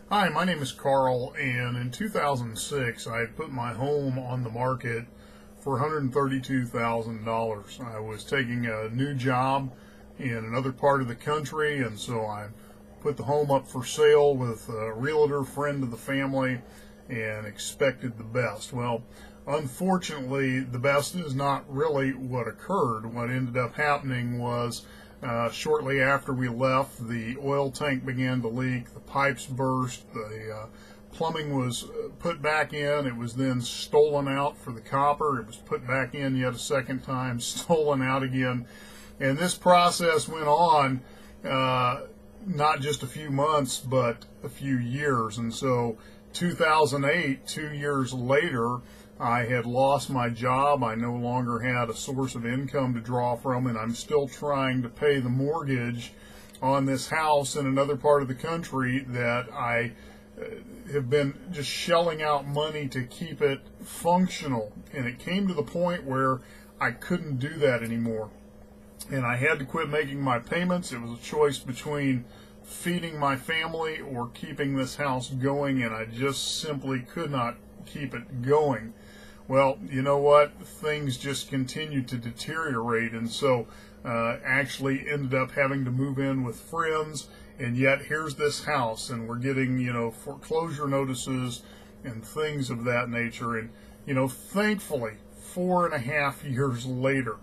Hi, my name is Carl, and in 2006 I had put my home on the market for $132,000. I was taking a new job in another part of the country, and so I put the home up for sale with a realtor friend of the family and expected the best. Well, unfortunately, the best is not really what occurred. What ended up happening was shortly after we left, the oil tank began to leak, the pipes burst, the plumbing was put back in. It was then stolen out for the copper. It was put back in yet a second time, stolen out again. And this process went on not just a few months, but a few years. And so 2008, 2 years later, I had lost my job. I no longer had a source of income to draw from, and I'm still trying to pay the mortgage on this house in another part of the country that I have been just shelling out money to keep it functional. And it came to the point where I couldn't do that anymore. And I had to quit making my payments. It was a choice between feeding my family or keeping this house going, and I just simply could not keep it going. Well, you know what? Things just continued to deteriorate, and so actually ended up having to move in with friends, and yet here's this house, and we're getting, foreclosure notices and things of that nature. And, thankfully, 4.5 years later,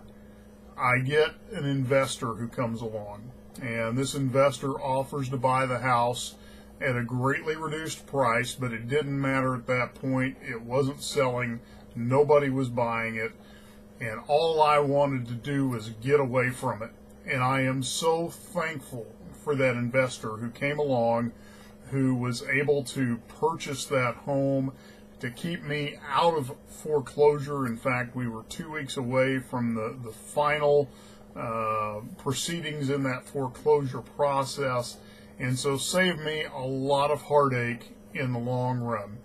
I get an investor who comes along, and this investor offers to buy the house at a greatly reduced price, but it didn't matter at that point. It wasn't selling. Nobody was buying it, and all I wanted to do was get away from it. And I am so thankful for that investor who came along, who was able to purchase that home to keep me out of foreclosure. In fact, we were 2 weeks away from the final proceedings in that foreclosure process, and so saved me a lot of heartache in the long run.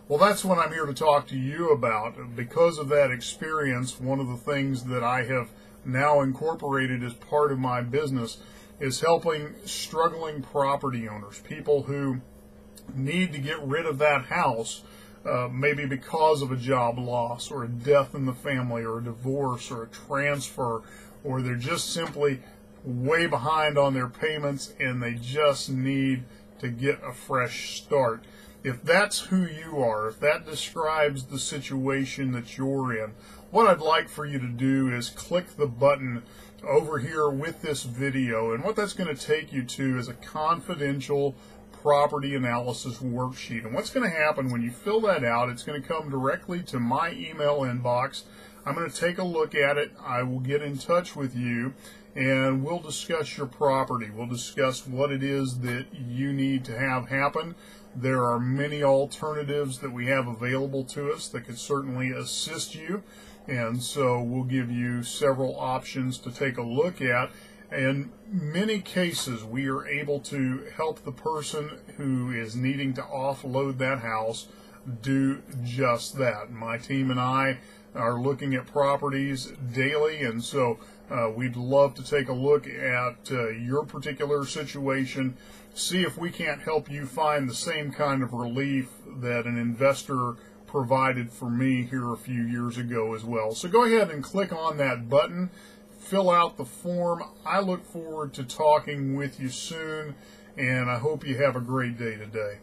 Well, that's what I'm here to talk to you about. Because of that experience, one of the things that I have now incorporated as part of my business is helping struggling property owners, people who need to get rid of that house, maybe because of a job loss or a death in the family or a divorce or a transfer, or they're just simply way behind on their payments and they just need to get a fresh start. If that's who you are, if that describes the situation that you're in, what I'd like for you to do is click the button over here with this video, and what that's going to take you to is a confidential property analysis worksheet. And what's going to happen when you fill that out, it's going to come directly to my email inbox. I'm going to take a look at it. I will get in touch with you, and we'll discuss your property. We'll discuss what it is that you need to have happen. There are many alternatives that we have available to us that could certainly assist you, and so we'll give you several options to take a look at. In many cases, we are able to help the person who is needing to offload that house do just that. My team and I are looking at properties daily, and so we'd love to take a look at your particular situation, see if we can't help you find the same kind of relief that an investor provided for me here a few years ago as well. So go ahead and click on that button, fill out the form. I look forward to talking with you soon, and I hope you have a great day today.